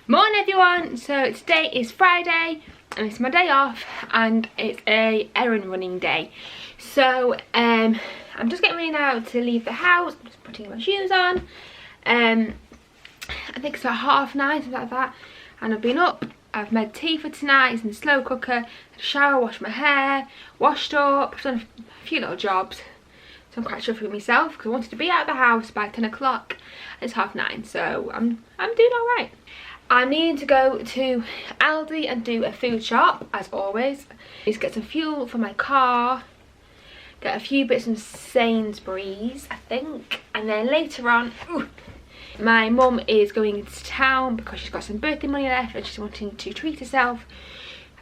Morning everyone, so today is Friday and it's my day off and it's a errand running day. So I'm just getting ready now to leave the house. I'm just putting my shoes on. I think it's about 9:30, something like that, and I've been up. I've made tea for tonight, it's in the slow cooker, had a shower, washed my hair, washed up, I've done a few little jobs. So I'm quite chuffed with myself because I wanted to be out of the house by 10 o'clock. It's 9:30, so I'm doing alright. I'm needing to go to Aldi and do a food shop, as always. Just get some fuel for my car, get a few bits from Sainsbury's, I think, and then later on, my mum is going into town because she's got some birthday money left and she's wanting to treat herself.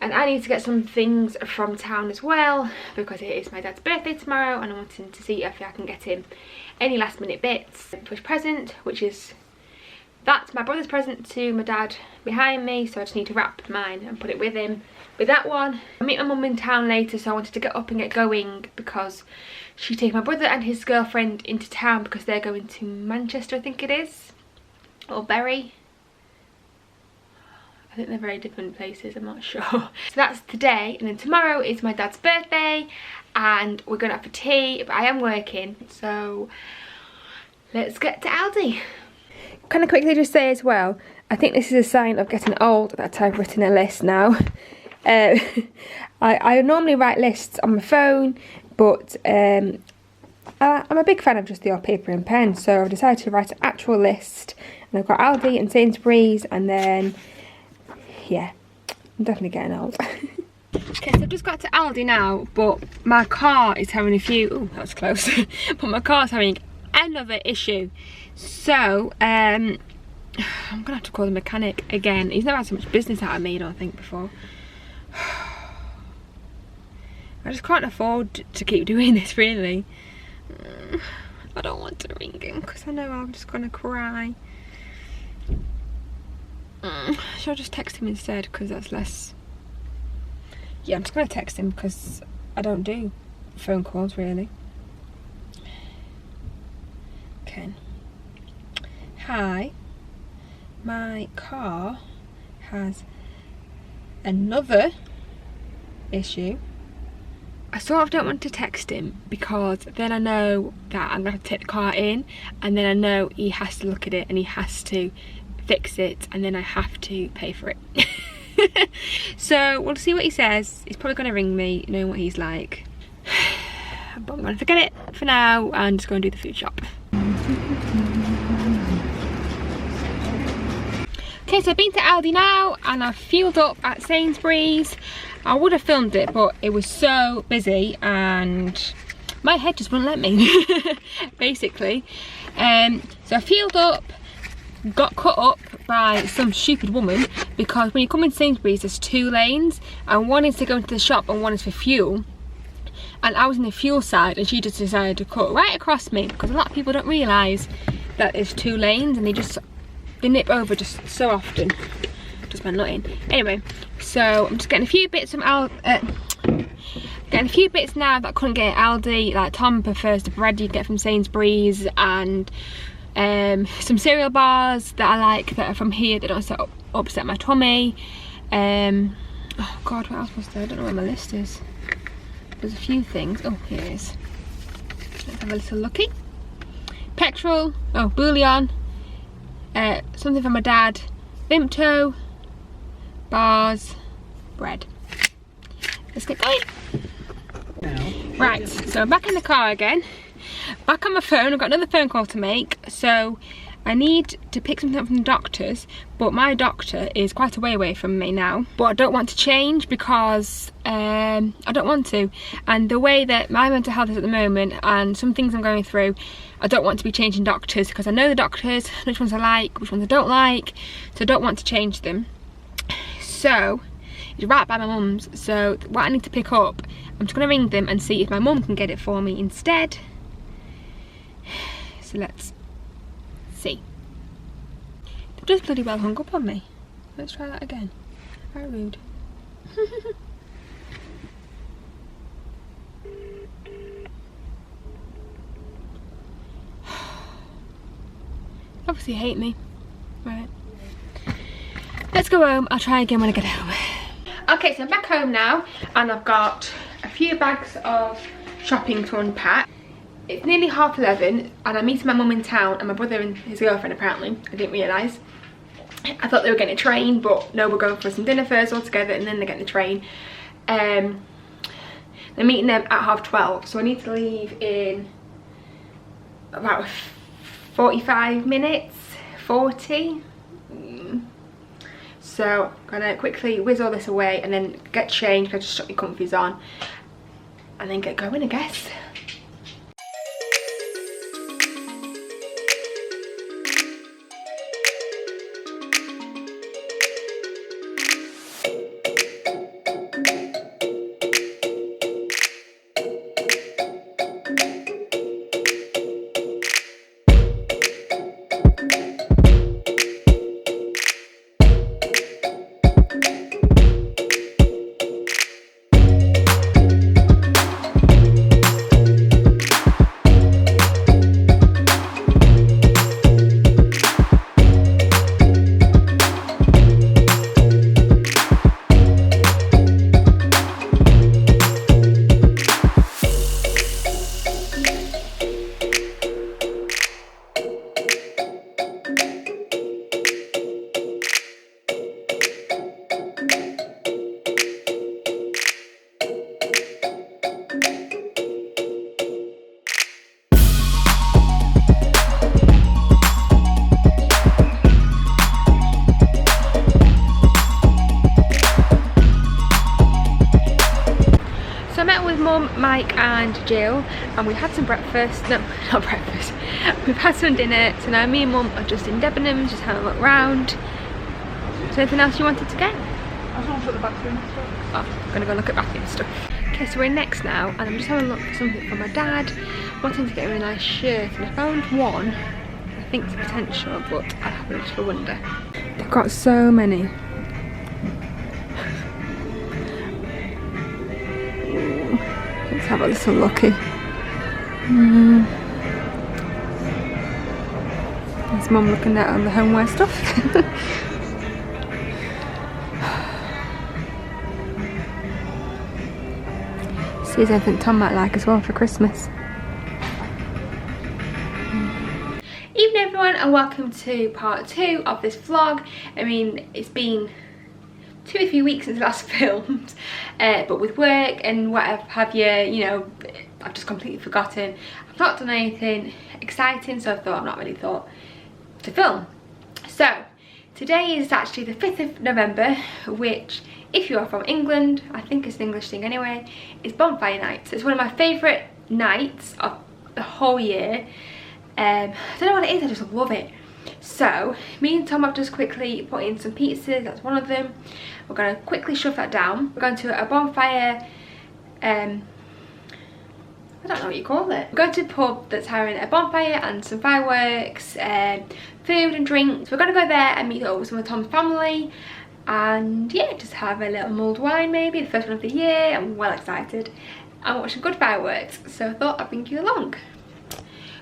And I need to get some things from town as well because it is my dad's birthday tomorrow and I'm wanting to see if I can get him any last minute bits for his present, which is... that's my brother's present to my dad behind me, so I just need to wrap mine and put it with him with that one. I meet my mum in town later, so I wanted to get up and get going because she's taking my brother and his girlfriend into town because they're going to Manchester, I think it is, or Bury. I think they're very different places, I'm not sure. So that's today, and then tomorrow is my dad's birthday and we're going out for tea, but I am working, so let's get to Aldi. Can I quickly just say as well, I think this is a sign of getting old that I've written a list now. I normally write lists on my phone, but I'm a big fan of just the old paper and pen, so I've decided to write an actual list. And I've got Aldi and Sainsbury's, and then, yeah, I'm definitely getting old. Okay, so I've just got to Aldi now, but my car is having a few, oh, that was close, but my car's having another issue. So I'm gonna have to call the mechanic again. He's never had so much business out of me, I don't think, before. I just can't afford to keep doing this, really. I don't want to ring him because I know I'm just gonna cry. Should I just text him instead, because that's less... yeah, I'm just gonna text him because I don't do phone calls really. Ken. Hi, my car has another issue. I sort of don't want to text him because then I know that I'm going to have to take the car in and then I know he has to look at it and he has to fix it and then I have to pay for it. So we'll see what he says. He's probably going to ring me, knowing what he's like. But I'm going to forget it for now and just go and do the food shop. Okay, so I've been to Aldi now and I've fueled up at Sainsbury's. I would have filmed it, but it was so busy and my head just wouldn't let me, basically. So I fueled up, got cut up by some stupid woman because when you come in Sainsbury's there's 2 lanes and one is to go into the shop and one is for fuel. And I was in the fuel side and she just decided to cut right across me because a lot of people don't realise that there's 2 lanes and they nip over just so often. Just my nutting. Anyway, so I'm just getting a few bits from getting a few bits now that I couldn't get at Aldi. Like Tom prefers the bread you get from Sainsbury's and some cereal bars that I like that are from here that don't upset my tummy. Oh god, what else was there? I don't know where my list is. There's a few things. Oh, here it is. Let's have a little looky. Petrol. Oh, bouillon. Something for my dad. Vimto. Bars. Bread. Let's get going. Right, so I'm back in the car again. Back on my phone. I've got another phone call to make. So I need to pick something up from the doctor's, but my doctor is quite a way away from me now. But I don't want to change because I don't want to. And the way that my mental health is at the moment and some things I'm going through, I don't want to be changing doctors because I know the doctors, which ones I like, which ones I don't like. So I don't want to change them. So it's right by my mum's. So what I need to pick up, I'm just going to ring them and see if my mum can get it for me instead. So let's see. They've just bloody well hung up on me. Let's try that again. Very rude. Obviously hate me. Right. let's go home. I'll try again when I get home. Okay, so I'm back home now and I've got a few bags of shopping to unpack. It's nearly 11:30 and I'm meeting my mum in town and my brother and his girlfriend apparently. I didn't realise. I thought they were getting a train, but no, we're going for some dinner first all together and then they're getting the train. They're meeting them at 12:30, so I need to leave in about 45 minutes, 40. So I'm gonna quickly whiz all this away and then get changed. I just chuck my comfies on and then get going, I guess. Mum, Mike and Jill, and we had some breakfast. No, not breakfast. We've had some dinner, so now me and Mum are just in Debenhams, just having a look round. Is there anything else you wanted to get? I just want to look at the bathroom stuff. Oh, I'm gonna go look at bathroom stuff. Okay, so we're in Next now, and I'm just having a look for something for my dad. Wanting to get a really nice shirt, and I found one I think's potential, but I have a little wonder. They've got so many. Let's have a little looky. There's Mum looking at all the homeware stuff. See if there's anything Tom might like as well for Christmas. Evening everyone, and welcome to part 2 of this vlog. I mean, it's been 2 or 3 weeks since I last filmed, but with work and whatever have you know, I've just completely forgotten. I've not done anything exciting, so I thought I've not really thought to film. So today is actually the 5th of November, which, if you are from England, I think it's an English thing anyway, is bonfire night. So it's one of my favourite nights of the whole year. I don't know what it is, I just love it. So me and Tom have just quickly put in some pizzas, that's one of them. We're going to quickly shove that down. We're going to a bonfire, I don't know what you call it. We're going to a pub that's having a bonfire and some fireworks, food and drinks. We're going to go there and meet up with some of Tom's family and yeah, just have a little mulled wine maybe, the first one of the year. I'm well excited and watch some good fireworks, so I thought I'd bring you along.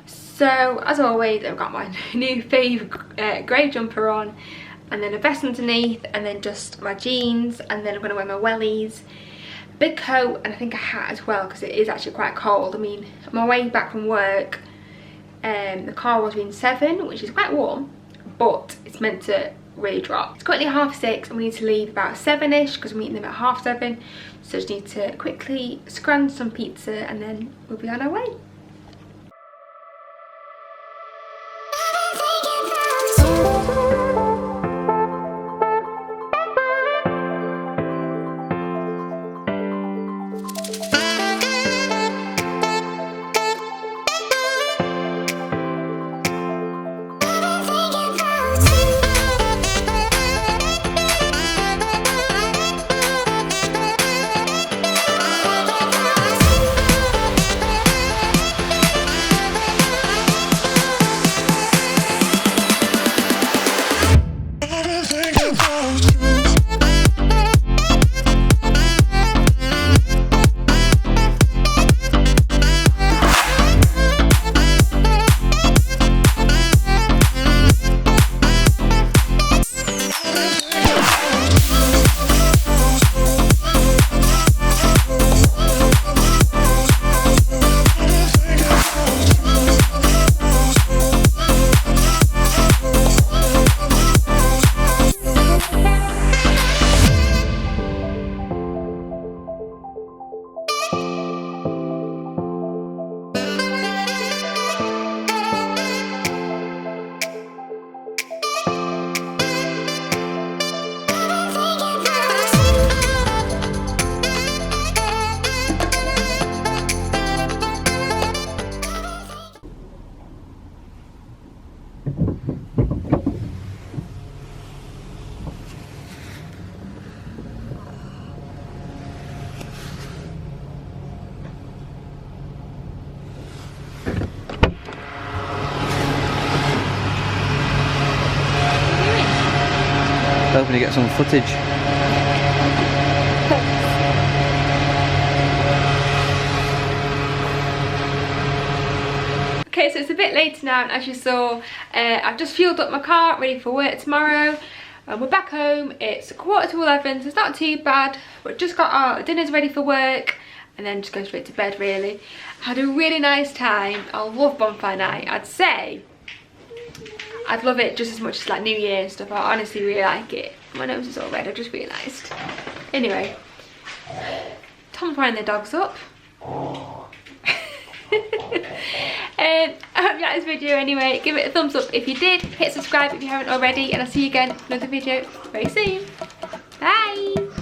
So as always, I've got my new favourite grey jumper on, and then a vest underneath, and then just my jeans, and then I'm going to wear my wellies, big coat, and I think a hat as well because it is actually quite cold. I mean, on my way back from work, the car was being 7, which is quite warm, but it's meant to really drop. It's currently 6:30 and we need to leave about 7ish because we're meeting them at 7:30, so just need to quickly scrunch some pizza and then we'll be on our way. get some footage. Okay, so it's a bit later now, and as you saw, I've just fueled up my car, ready for work tomorrow. We're back home, it's 11:15, so it's not too bad. We've just got our dinners ready for work, and then just go straight to bed really. Had a really nice time. I love bonfire night. I'd say I'd love it just as much as like New Year and stuff. I honestly really like it. My nose is all red, I just realised. Anyway, Tom's winding the dogs up. I hope you liked this video anyway. Give it a thumbs up if you did. Hit subscribe if you haven't already, and I'll see you again in another video very soon. Bye!